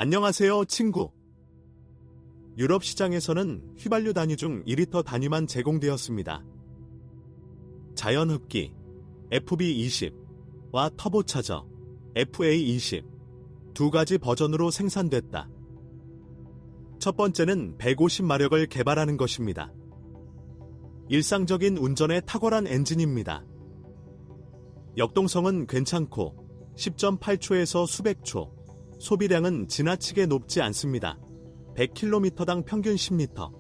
안녕하세요, 친구. 유럽 시장에서는 휘발유 단위 중 2리터 단위만 제공되었습니다. 자연흡기 FB20와 터보차저 FA20 두 가지 버전으로 생산됐다. 첫 번째는 150마력을 개발하는 것입니다. 일상적인 운전에 탁월한 엔진입니다. 역동성은 괜찮고 10.8초에서 수백 초, 소비량은 지나치게 높지 않습니다. 100km당 평균 10리터.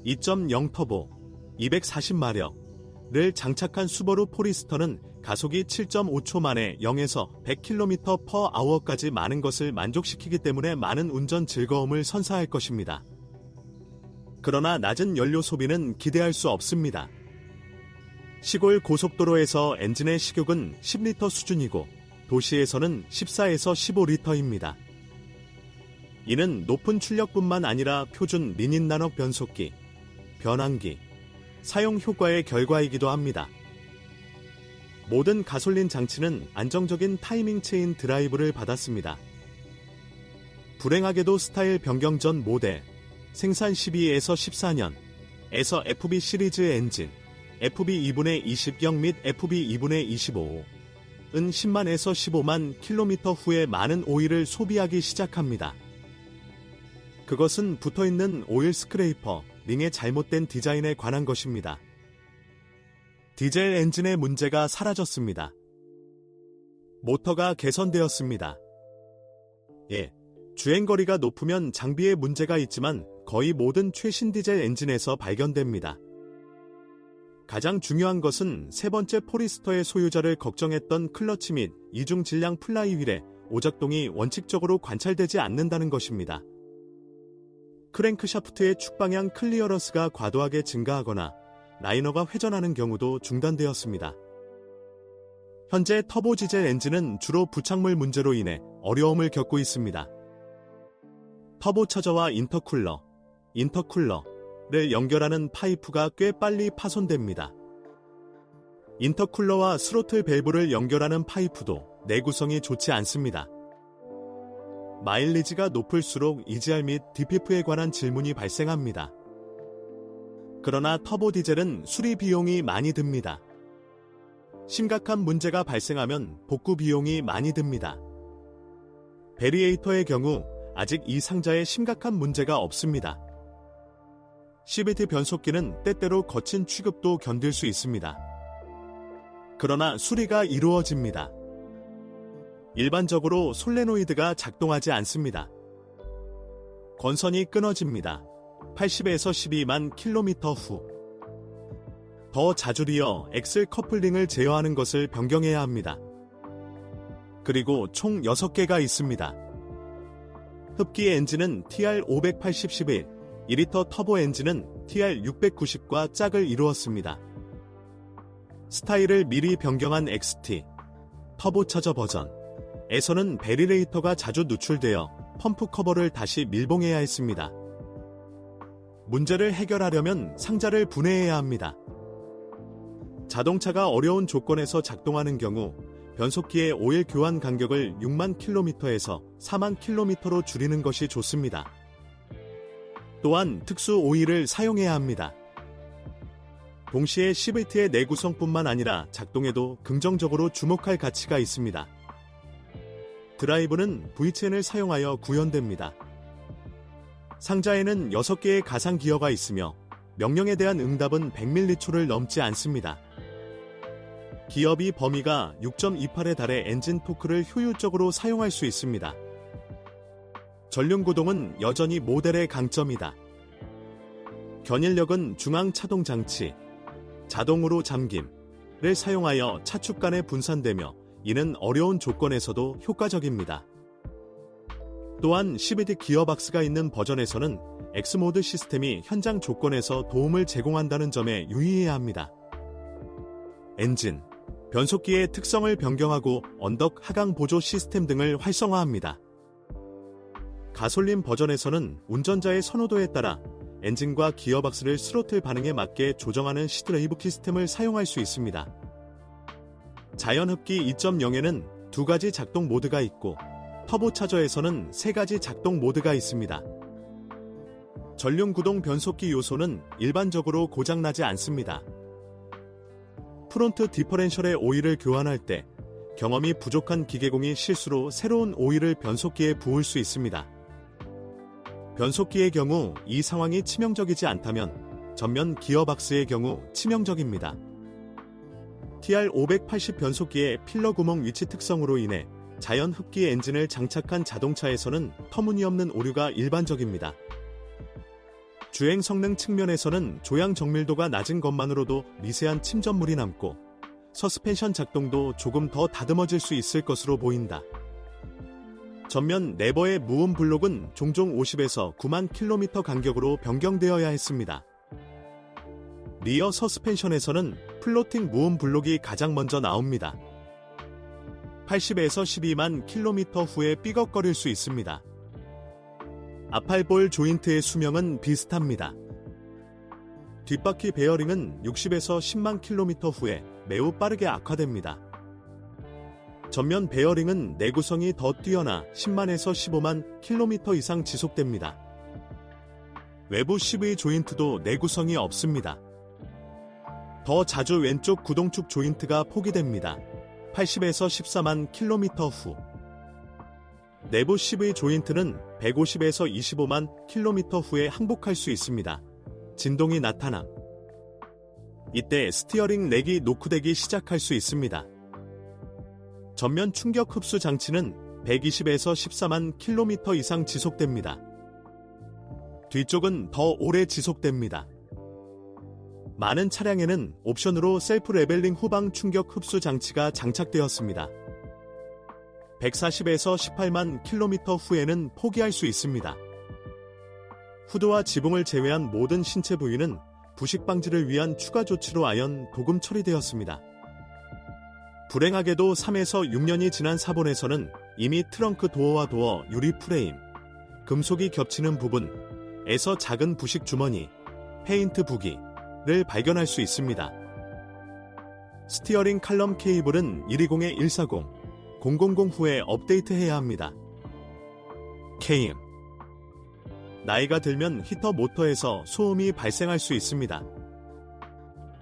2.0 터보 240마력을 장착한 수바루 포리스터는 가속이 7.5초 만에 0에서 100km/h까지 많은 것을 만족시키기 때문에 많은 운전 즐거움을 선사할 것입니다. 그러나 낮은 연료 소비는 기대할 수 없습니다. 시골 고속도로에서 엔진의 식욕은 10리터 수준이고 도시에서는 14에서 15리터입니다. 이는 높은 출력뿐만 아니라 표준 리닌 난억 변속기, 변환기, 사용 효과의 결과이기도 합니다. 모든 가솔린 장치는 안정적인 타이밍 체인 드라이브를 받았습니다. 불행하게도 스타일 변경 전 모델, 생산 12에서 14년에서 FB 시리즈 엔진, FB 2분의 20경 및 FB 2분의 25은 10만에서 15만 킬로미터 후에 많은 오일을 소비하기 시작합니다. 그것은 붙어있는 오일 스크레이퍼 링의 잘못된 디자인에 관한 것입니다. 디젤 엔진의 문제가 사라졌습니다. 모터가 개선되었습니다. 주행거리가 높으면 장비에 문제가 있지만 거의 모든 최신 디젤 엔진에서 발견됩니다. 가장 중요한 것은 세 번째 포리스터의 소유자를 걱정했던 클러치 및 이중 질량 플라이휠의 오작동이 원칙적으로 관찰되지 않는다는 것입니다. 크랭크샤프트의 축방향 클리어런스가 과도하게 증가하거나 라이너가 회전하는 경우도 중단되었습니다. 현재 터보 디젤 엔진은 주로 부착물 문제로 인해 어려움을 겪고 있습니다. 터보차저와 인터쿨러를 연결하는 파이프가 꽤 빨리 파손됩니다. 인터쿨러와 스로틀 밸브를 연결하는 파이프도 내구성이 좋지 않습니다. 마일리지가 높을수록 EGR 및 DPF에 관한 질문이 발생합니다. 그러나 터보 디젤은 수리 비용이 많이 듭니다. 심각한 문제가 발생하면 복구 비용이 많이 듭니다. 베리에이터의 경우 아직 이 상자에 심각한 문제가 없습니다. CVT 변속기는 때때로 거친 취급도 견딜 수 있습니다. 그러나 수리가 이루어집니다. 일반적으로 솔레노이드가 작동하지 않습니다. 건선이 끊어집니다. 80에서 12만 킬로미터 후. 더 자주 리어 엑셀 커플링을 제어하는 것을 변경해야 합니다. 그리고 총 6개가 있습니다. 흡기 엔진은 TR580-11, 2리터 터보 엔진은 TR690과 짝을 이루었습니다. 스타일을 미리 변경한 XT, 터보차저 버전에서는 베리레이터가 자주 누출되어 펌프 커버를 다시 밀봉해야 했습니다. 문제를 해결하려면 상자를 분해해야 합니다. 자동차가 어려운 조건에서 작동하는 경우 변속기의 오일 교환 간격을 6만 킬로미터에서 4만 킬로미터로 줄이는 것이 좋습니다. 또한 특수 오일을 사용해야 합니다. 동시에 CVT의 내구성뿐만 아니라 작동에도 긍정적으로 주목할 가치가 있습니다. 드라이브는 V10을 사용하여 구현됩니다. 상자에는 6개의 가상 기어가 있으며 명령에 대한 응답은 100mH를 넘지 않습니다. 기어비 범위가 6.28에 달해 엔진 토크를 효율적으로 사용할 수 있습니다. 전륜구동은 여전히 모델의 강점이다. 견인력은 중앙 차동 장치, 자동으로 잠김을 사용하여 차축 간에 분산되며 이는 어려운 조건에서도 효과적입니다. 또한 CVT 기어박스가 있는 버전에서는 X모드 시스템이 현장 조건에서 도움을 제공한다는 점에 유의해야 합니다. 엔진, 변속기의 특성을 변경하고 언덕 하강 보조 시스템 등을 활성화합니다. 가솔린 버전에서는 운전자의 선호도에 따라 엔진과 기어박스를 스로틀 반응에 맞게 조정하는 시드레이브 시스템을 사용할 수 있습니다. 자연흡기 2.0에는 두 가지 작동 모드가 있고 터보차저에서는 3가지 작동 모드가 있습니다. 전륜 구동 변속기 요소는 일반적으로 고장나지 않습니다. 프론트 디퍼렌셜의 오일을 교환할 때 경험이 부족한 기계공이 실수로 새로운 오일을 변속기에 부을 수 있습니다. 변속기의 경우 이 상황이 치명적이지 않다면 전면 기어박스의 경우 치명적입니다. TR580 변속기의 필러 구멍 위치 특성으로 인해 자연 흡기 엔진을 장착한 자동차에서는 터무니없는 오류가 일반적입니다. 주행 성능 측면에서는 조향 정밀도가 낮은 것만으로도 미세한 침전물이 남고 서스펜션 작동도 조금 더 다듬어질 수 있을 것으로 보인다. 전면 레버의 무음 블록은 종종 50에서 9만 킬로미터 간격으로 변경되어야 했습니다. 리어 서스펜션에서는 플로팅 무음 블록이 가장 먼저 나옵니다. 80에서 12만 킬로미터 후에 삐걱거릴 수 있습니다. 앞팔볼 조인트의 수명은 비슷합니다. 뒷바퀴 베어링은 60에서 10만 킬로미터 후에 매우 빠르게 악화됩니다. 전면 베어링은 내구성이 더 뛰어나 10만에서 15만 킬로미터 이상 지속됩니다. 외부 CV 조인트도 내구성이 없습니다. 더 자주 왼쪽 구동축 조인트가 포기됩니다. 80에서 14만 킬로미터 후. 내부 CV 조인트는 150에서 25만 킬로미터 후에 항복할 수 있습니다. 진동이 나타남. 이때 스티어링 렉이 노크되기 시작할 수 있습니다. 전면 충격 흡수 장치는 120에서 14만 킬로미터 이상 지속됩니다. 뒤쪽은 더 오래 지속됩니다. 많은 차량에는 옵션으로 셀프 레벨링 후방 충격 흡수 장치가 장착되었습니다. 140에서 18만 킬로미터 후에는 포기할 수 있습니다. 후드와 지붕을 제외한 모든 신체 부위는 부식 방지를 위한 추가 조치로 아연 도금 처리되었습니다. 불행하게도 3에서 6년이 지난 사본에서는 이미 트렁크 도어와 도어 유리 프레임, 금속이 겹치는 부분에서 작은 부식 주머니, 페인트 부기를 발견할 수 있습니다. 스티어링 칼럼 케이블은 120-140, 000 후에 업데이트해야 합니다. KM 나이가 들면 히터 모터에서 소음이 발생할 수 있습니다.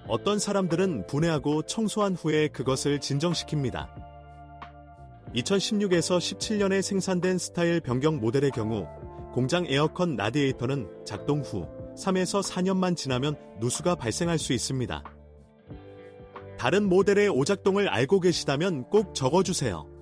어떤 사람들은 분해하고 청소한 후에 그것을 진정시킵니다. 2016에서 17년에 생산된 스타일 변경 모델의 경우 공장 에어컨 라디에이터는 작동 후 3에서 4년만 지나면 누수가 발생할 수 있습니다. 다른 모델의 오작동을 알고 계시다면 꼭 적어주세요.